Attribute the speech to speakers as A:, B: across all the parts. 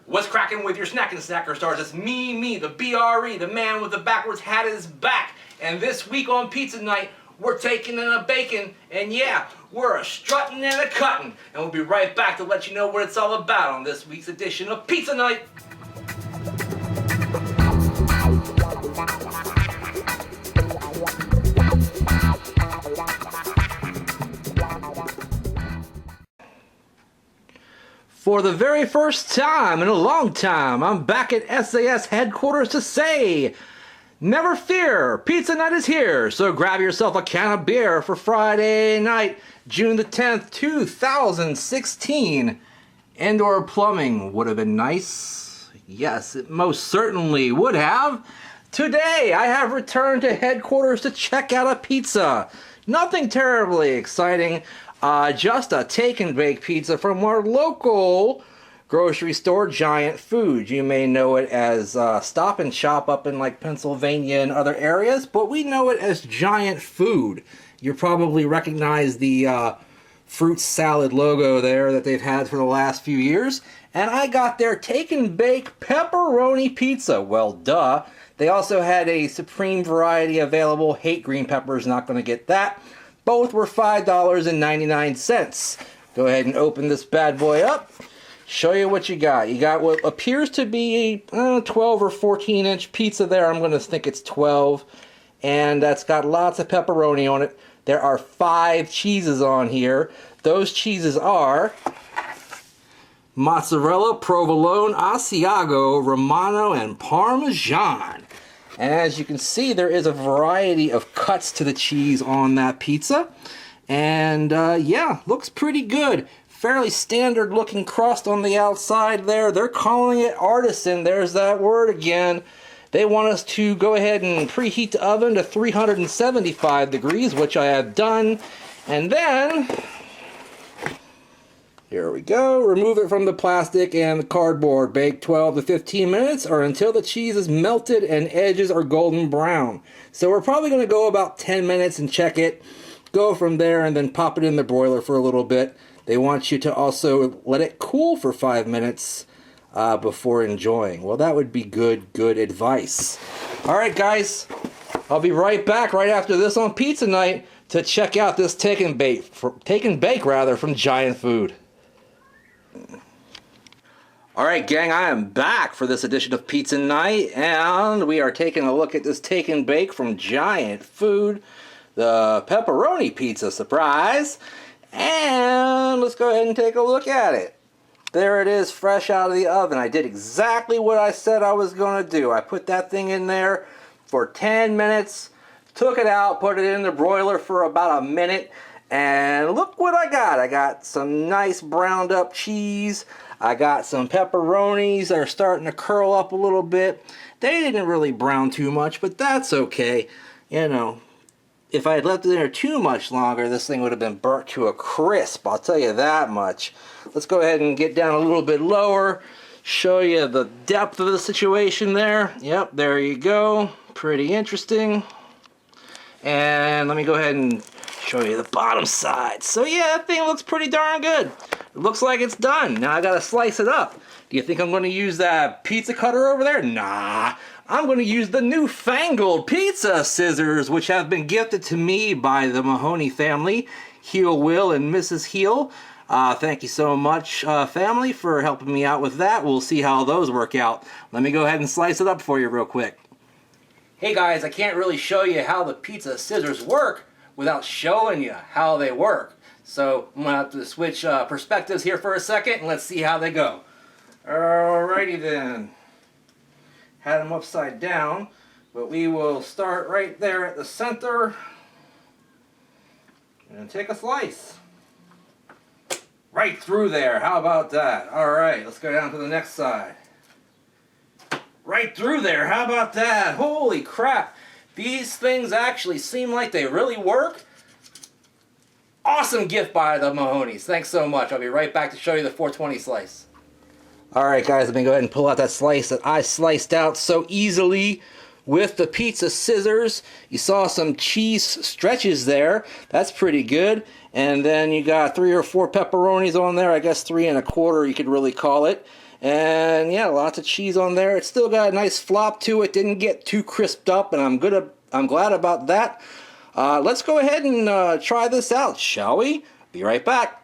A: What's cracking with your snacking snacker stars? It's me, the BRE, the man with the backwards hat is back. And this week on Pizza Night, we're taking in a bacon, and yeah, we're a strutting and a cutting. And we'll be right back to let you know what it's all about on this week's edition of Pizza Night. For the very first time in a long time, I'm back at SAS headquarters to say, never fear, Pizza Night is here, so grab yourself a can of beer for Friday night, June the 10th, 2016. Indoor plumbing would have been nice. Yes, it most certainly would have. Today, I have returned to headquarters to check out a pizza. Nothing terribly exciting. Just a take and bake pizza from our local grocery store, Giant Food. You may know it as Stop and Shop up in like Pennsylvania and other areas, but we know it as Giant Food. You probably recognize the fruit salad logo there that they've had for the last few years. And I got their take and bake pepperoni pizza. Well, duh. They also had a supreme variety available. Hate green peppers, not going to get that. Both were $5.99. Go ahead and open this bad boy up. Show you what you got. You got what appears to be a 12 or 14 inch pizza there. I'm going to think it's 12. And that's got lots of pepperoni on it. There are 5 cheeses on here. Those cheeses are mozzarella, provolone, Asiago, Romano, and Parmesan. And as you can see, there is a variety of cuts to the cheese on that pizza. And yeah, looks pretty good. Fairly standard looking crust on the outside there. They're calling it artisan. There's that word again. They want us to go ahead and preheat the oven to 375 degrees, which I have done. And then, here we go. Remove it from the plastic and the cardboard. Bake 12 to 15 minutes or until the cheese is melted and edges are golden brown. So we're probably going to go about 10 minutes and check it. Go from there and then pop it in the broiler for a little bit. They want you to also let it cool for 5 minutes before enjoying. Well, that would be good advice. All right, guys. I'll be right back right after this on Pizza Night to check out this take and bake from Giant Food. Alright gang, I am back for this edition of Pizza Night, and we are taking a look at this take and bake from Giant Food, the pepperoni pizza, surprise, and let's go ahead and take a look at it. There it is, fresh out of the oven. I did exactly what I said I was going to do. I put that thing in there for 10 minutes, took it out, put it in the broiler for about a minute, and look what I got. I got some nice browned up cheese. I got some pepperonis that are starting to curl up a little bit. They didn't really brown too much, but that's okay. You know, if I had left it in there too much longer, this thing would have been burnt to a crisp. I'll tell you that much. Let's go ahead and get down a little bit lower. Show you the depth of the situation there. Yep, there you go. Pretty interesting. And let me go ahead and show you the bottom side. So yeah, that thing looks pretty darn good. It looks like it's done. Now I gotta slice it up. Do you think I'm gonna use that pizza cutter over there? Nah. I'm gonna use the newfangled pizza scissors, which have been gifted to me by the Mahoney family, Heel Will and Mrs. Heel. Thank you so much, family, for helping me out with that. We'll see how those work out. Let me go ahead and slice it up for you real quick. Hey guys, I can't really show you how the pizza scissors work without showing you how they work. So I'm going to have to switch perspectives here for a second and let's see how they go. Alrighty then. Had them upside down, but we will start right there at the center and take a slice. Right through there, how about that? Alright, let's go down to the next side. Right through there, how about that? Holy crap! These things actually seem like they really work. Awesome gift by the Mahonies. Thanks so much. I'll be right back to show you the 420 slice. Alright guys, let me go ahead and pull out that slice that I sliced out so easily with the pizza scissors. You saw some cheese stretches there. That's pretty good. And then you got 3 or 4 pepperonis on there. I guess 3 1/4 you could really call it. And yeah, lots of cheese on there. It's still got a nice flop to it. Didn't get too crisped up, and I'm glad about that. Let's go ahead and try this out, shall we? Be right back.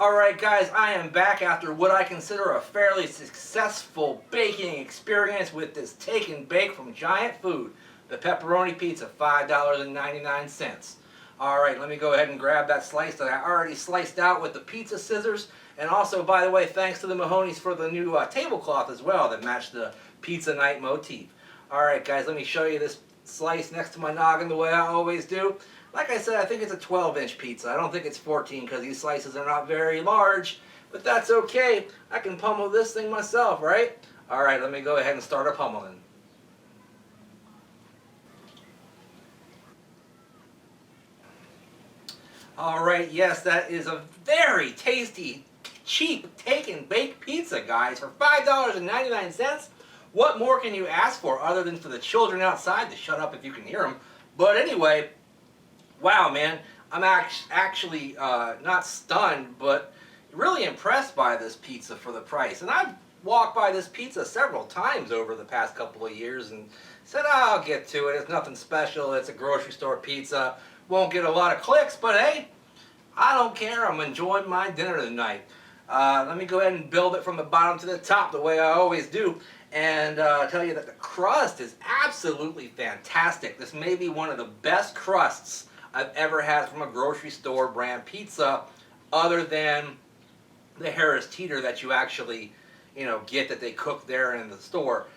A: Alright guys, I am back after what I consider a fairly successful baking experience with this take and bake from Giant Food, the pepperoni pizza, $5.99. Alright, let me go ahead and grab that slice that I already sliced out with the pizza scissors. And also, by the way, thanks to the Mahonies for the new tablecloth as well that matched the Pizza Night motif. Alright guys, let me show you this slice next to my noggin the way I always do. Like I said, I think it's a 12-inch pizza. I don't think it's 14 because these slices are not very large. But that's okay. I can pummel this thing myself, right? Alright, let me go ahead and start a pummeling. Alright, yes, that is a very tasty, cheap take and bake pizza, guys, for $5.99. What more can you ask for other than for the children outside to shut up if you can hear them? But anyway, wow, man, I'm actually not stunned, but really impressed by this pizza for the price. And I've walked by this pizza several times over the past couple of years and said, oh, I'll get to it. It's nothing special. It's a grocery store pizza. Won't get a lot of clicks, but hey, I don't care. I'm enjoying my dinner tonight. Let me go ahead and build it from the bottom to the top the way I always do. And tell you that the crust is absolutely fantastic. This may be one of the best crusts I've ever had from a grocery store brand pizza, other than the Harris Teeter that you actually, get that they cook there in the store.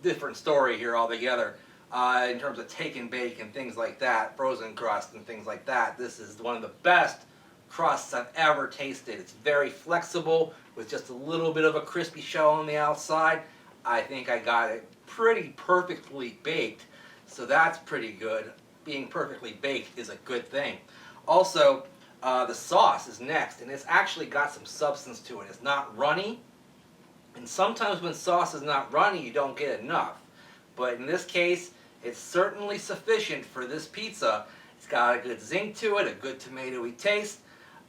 A: Different story here altogether. In terms of take and bake and things like that, frozen crust and things like that. This is one of the best crusts I've ever tasted. It's very flexible with just a little bit of a crispy shell on the outside. I think I got it pretty perfectly baked, so that's pretty good. Being perfectly baked is a good thing. Also, the sauce is next, and it's actually got some substance to it. It's not runny, and sometimes when sauce is not runny, you don't get enough. But in this case, it's certainly sufficient for this pizza. It's got a good zing to it, a good tomatoey taste,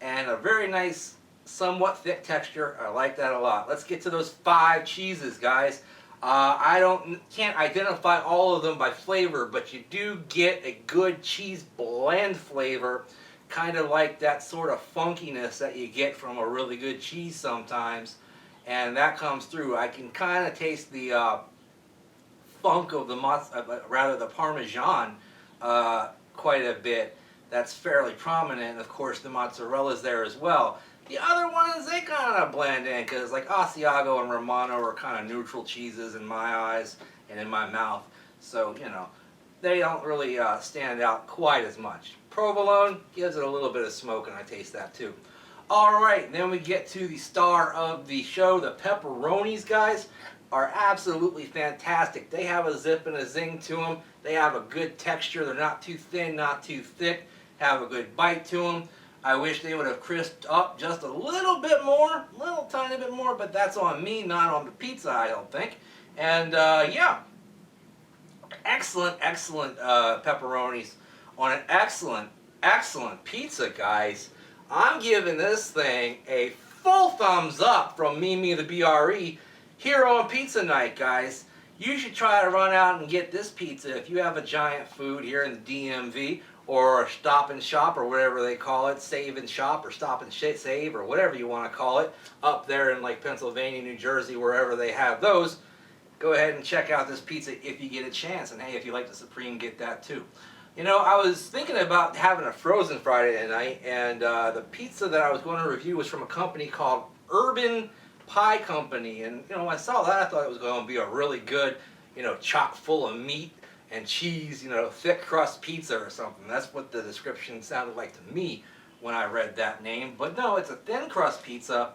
A: and a very nice, somewhat thick texture. I like that a lot. Let's get to those 5 cheeses, guys. I can't identify all of them by flavor, but you do get a good cheese blend flavor, kind of like that sort of funkiness that you get from a really good cheese sometimes, and that comes through. I can kind of taste the funk of the the Parmesan quite a bit. That's fairly prominent, and of course the mozzarella's there as well. The other ones, they kind of blend in, because like Asiago and Romano are kind of neutral cheeses in my eyes and in my mouth. So, they don't really stand out quite as much. Provolone gives it a little bit of smoke, and I taste that too. Alright, then we get to the star of the show. The pepperonis, guys, are absolutely fantastic. They have a zip and a zing to them. They have a good texture. They're not too thin, not too thick. Have a good bite to them. I wish they would have crisped up just a little bit more, little tiny bit more, but that's on me, not on the pizza, I don't think. And yeah, excellent, excellent pepperonis on an excellent, excellent pizza, guys. I'm giving this thing a full thumbs up from Mimi the BRE here on Pizza Night, guys. You should try to run out and get this pizza if you have a Giant Food here in the DMV, or Stop and Shop, or whatever they call it, Save and Shop, or Stop and Save, or whatever you want to call it, up there in like Pennsylvania, New Jersey, wherever they have those. Go ahead and check out this pizza if you get a chance, and hey, if you like the Supreme, get that too. I was thinking about having a frozen Friday night, and the pizza that I was going to review was from a company called Urban Pie Company, and when I saw that, I thought it was going to be a really good, chock full of meat and cheese, thick crust pizza or something. That's what the description sounded like to me when I read that name. But no, it's a thin crust pizza.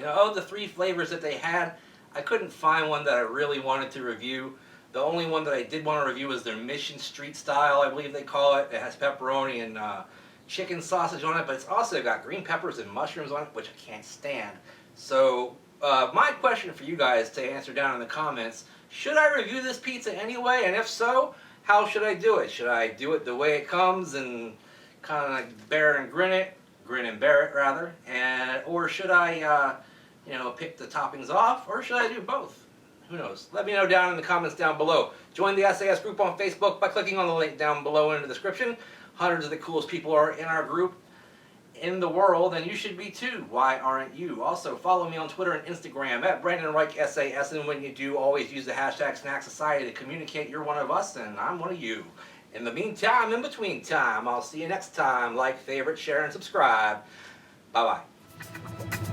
A: Of the 3 flavors that they had, I couldn't find one that I really wanted to review. The only one that I did want to review is their Mission Street Style, I believe they call it. It has pepperoni and chicken sausage on it, but it's also got green peppers and mushrooms on it, which I can't stand. So my question for you guys to answer down in the comments: should I review this pizza anyway? And if so, how should I do it? Should I do it the way it comes and kind of like bear and grin it? grin and bear it rather, or should I, pick the toppings off, or should I do both? Who knows? Let me know down in the comments down below. Join the SAS group on Facebook by clicking on the link down below in the description. Hundreds of the coolest people are in our group in the world, and you should be too. Why aren't you? Also, follow me on Twitter and Instagram at Brandon Reich SAS, and when you do, always use the hashtag Snack Society to communicate you're one of us and I'm one of you. In the meantime, in between time, I'll see you next time. Like, favorite, share, and subscribe. Bye-bye.